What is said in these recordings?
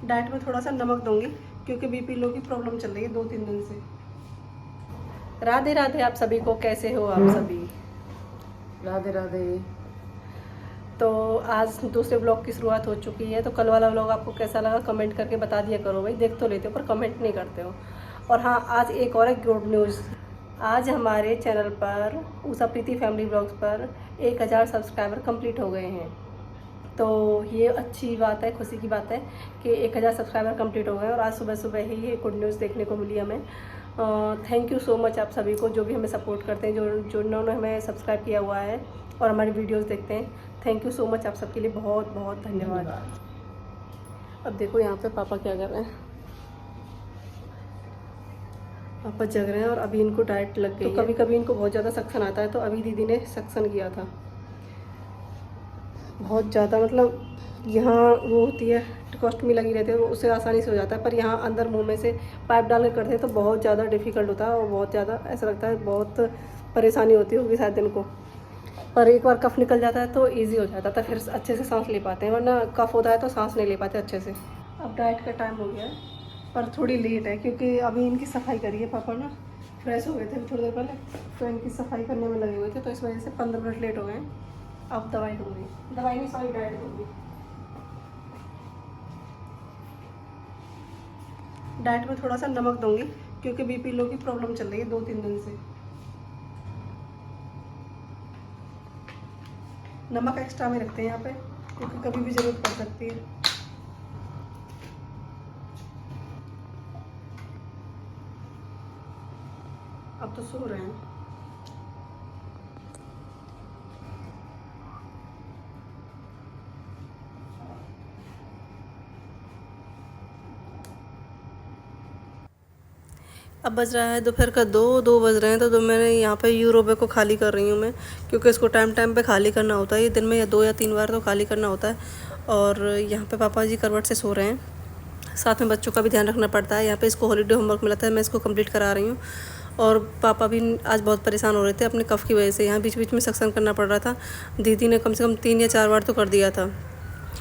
Diet में थोड़ा सा नमक दूंगी क्योंकि बीपी लो की प्रॉब्लम चल रही है 2-3 दिन से। राधे राधे आप सभी को, कैसे हो आप सभी? राधे राधे। तो आज दूसरे ब्लॉग की शुरुआत हो चुकी है। तो कल वाला ब्लॉग आपको कैसा लगा कमेंट करके बता दिया करो भाई, देख तो लेते हो पर कमेंट नहीं करते हो। और हाँ, आज एक और एक गुड न्यूज़, आज हमारे चैनल पर उषा प्रीति फैमिली ब्लॉग्स पर 1000 सब्सक्राइबर कंप्लीट हो गए हैं। तो ये अच्छी बात है, खुशी की बात है कि 1000 सब्सक्राइबर कंप्लीट हो गए और आज सुबह सुबह ही ये गुड न्यूज़ देखने को मिली हमें। थैंक यू सो मच आप सभी को जो भी हमें सपोर्ट करते हैं, जो उन्होंने हमें सब्सक्राइब किया हुआ है और हमारी वीडियोस देखते हैं। थैंक यू सो मच आप सबके लिए, बहुत बहुत धन्यवाद। अब देखो यहाँ पे पापा क्या कर रहे हैं। पापा जग रहे हैं और अभी इनको डाइट लग गई। तो कभी कभी इनको बहुत ज़्यादा सक्शन आता है, तो अभी दीदी ने सक्शन किया था बहुत ज़्यादा, मतलब यहाँ वो होती है टिकोस्टमी लगी रहती है, उससे आसानी से हो जाता है, पर यहाँ अंदर मुंह में से पाइप डाल कर करते हैं तो बहुत ज़्यादा डिफ़िकल्ट होता है और बहुत ज़्यादा ऐसा लगता है बहुत परेशानी होती होगी शायद इनको। पर एक बार कफ निकल जाता है तो इजी हो जाता है, फिर अच्छे से सांस ले पाते हैं, वरना कफ होता है तो सांस नहीं ले पाते अच्छे से। अब डाइट का टाइम हो गया है पर थोड़ी लेट है क्योंकि अभी इनकी सफाई करी है पापा ना, फ्रेश हो गए थे थोड़ी देर पहले, तो इनकी सफाई करने में लगे हुए थे, तो इस वजह से 15 मिनट लेट हो गए। अब दवाई दूँगी, दवाई नहीं सॉरी डाइट दूँगी। डाइट में थोड़ा सा नमक दूँगी क्योंकि बीपी लो की प्रॉब्लम चल रही है 2-3 दिन से। नमक एक्स्ट्रा में रखते हैं यहाँ पे क्योंकि कभी भी ज़रूरत पड़ सकती है। अब तो सो रहे हैं। अब बज रहा है दोपहर का 2 बज रहे हैं, तो मैंने यहाँ पे यूरोबे को खाली कर रही हूँ मैं, क्योंकि इसको टाइम टाइम पे खाली करना होता है, ये दिन में या 2 या 3 बार तो खाली करना होता है। और यहाँ पे पापा जी करवट से सो रहे हैं, साथ में बच्चों का भी ध्यान रखना पड़ता है। यहाँ पे इसको हॉलीडे होमवर्क मिला था, मैं इसको कंप्लीट करा रही हूँ। और पापा भी आज बहुत परेशान हो रहे थे अपने कफ़ की वजह से, यहाँ बीच बीच में सक्शन करना पड़ रहा था। दीदी ने कम से कम 3 या 4 बार तो कर दिया था।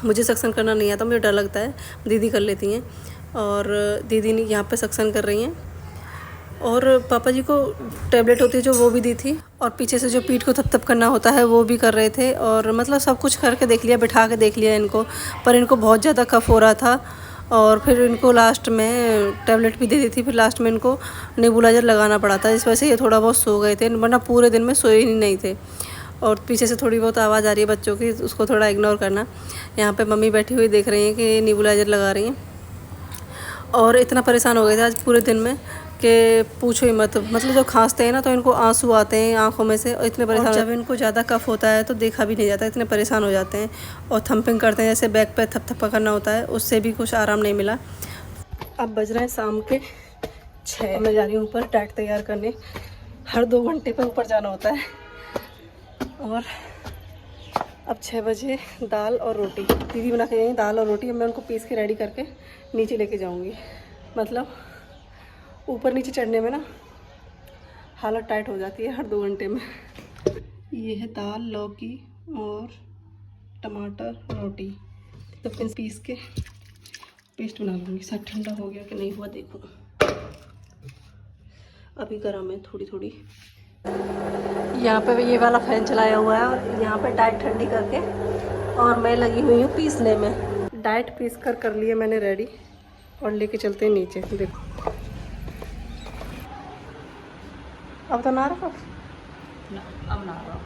मुझे सक्शन करना नहीं आता, मुझे डर लगता है, दीदी कर लेती हैं। और दीदी ने यहाँ पे सक्शन कर रही हैं। और पापा जी को टैबलेट होती है जो वो भी दी थी, और पीछे से जो पीठ को थप थप करना होता है वो भी कर रहे थे। और मतलब सब कुछ करके देख लिया, बिठा के देख लिया इनको, पर इनको बहुत ज़्यादा कफ हो रहा था। और फिर इनको लास्ट में टैबलेट भी दे दी थी, फिर लास्ट में इनको नेबुलाइजर लगाना पड़ा था, इस वजह से ये थोड़ा बहुत सो गए थे, वरना पूरे दिन में सोए ही नहीं थे। और पीछे से थोड़ी बहुत आवाज़ आ रही है बच्चों की, उसको थोड़ा इग्नोर करना। यहाँ पे मम्मी बैठी हुई देख रही हैं कि नेबुलाइजर लगा रही हैं। और इतना परेशान हो गए थे आज पूरे दिन में कि पूछो ही मत, मतलब जब खांसते हैं ना तो इनको आंसू आते हैं आंखों में से, और इतने परेशान, जब इनको ज़्यादा कफ होता है तो देखा भी नहीं जाता, इतने परेशान हो जाते हैं। और थम्पिंग करते हैं, जैसे बैक पे थप करना होता है, उससे भी कुछ आराम नहीं मिला। अब बज रहे हैं शाम के 6, मैं जा रही हूँ ऊपर डाइट तैयार करने। हर 2 घंटे पर ऊपर जाना होता है। और अब 6 बजे दाल और रोटी दीदी बना के गई, दाल और रोटी। अब मैं उनको पीस के रेडी करके नीचे लेके जाऊँगी। मतलब ऊपर नीचे चढ़ने में ना हालत टाइट हो जाती है हर 2 घंटे में। ये है दाल, लौकी और टमाटर, रोटी। तो फिर पीस के पेस्ट बना लूँगी। शायद ठंडा हो गया कि नहीं हुआ देखो, अभी गर्म है थोड़ी थोड़ी। यहाँ पे ये वाला फैन चलाया हुआ है और यहाँ पे डाइट ठंडी करके और मैं लगी हुई हूँ पीसने में। डाइट पीस कर लिए मैंने रेडी, और लेके चलते हैं नीचे। देखो अब तो ना रखो ना, अब ना रहा,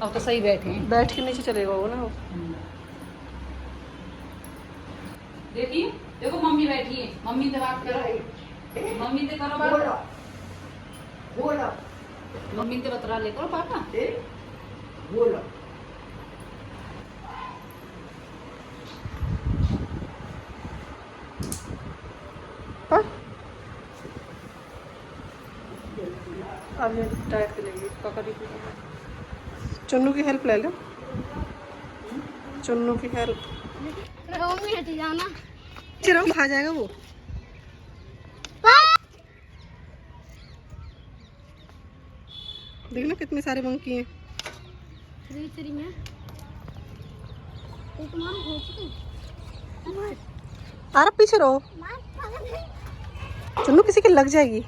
अब तो सही बैठे हैं। बैठ के नीचे चलेगा वो ना। देखिए देखो मम्मी बैठी है, मम्मी से बात करो, मम्मी से करो बात, बोलो मम्मी से बतरा ले करो पापा, बोलो। अब ये डाइट के लेंगे पापा भी। चुन्नू की हेल्प ले लो, चुन्नू की हेल्प। जाना चिराग खा जाएगा वो। देखना कितने सारे मंकी हैं। आ रहा पीछे रहो, चुन्नू किसी के लग जाएगी।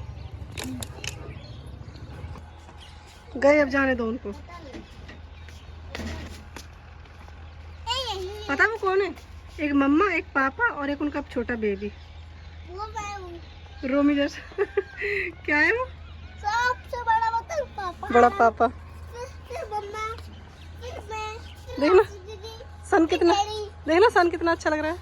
गए, अब जाने दो उनको। पता वो कौन है? एक मम्मा, एक पापा और एक उनका छोटा बेबी रोमी जैसा। क्या है वो? सबसे बड़ा पापा। बड़ा पापा। फिर मम्मा, फिर मैं, फिर देखना दीदी, सन कितना, देखना सन कितना अच्छा लग रहा है।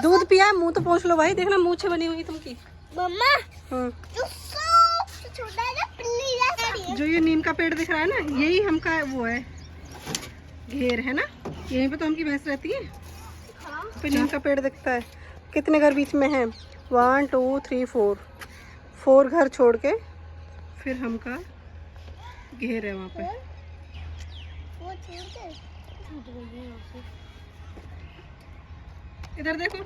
दूध पिया है, मुंह तो पोंछ लो भाई, देखना मूंछें बनी हुई तुमकी। मम्मा हाँ, जो सबसे छोटा है ना, पिल्ली जैसा। जो ये नीम का पेड़ दिख रहा है ना, यही हमका वो है घेर है ना, यहीं पे तो हमकी भैंस रहती है। तो नीम का पेड़ दिखता है। कितने घर बीच में है? 1 2 3 4 घर छोड़ के फिर हमका घेर है वहाँ पे। वो छोड़ के टूट गई है यहाँ से। इधर देखो।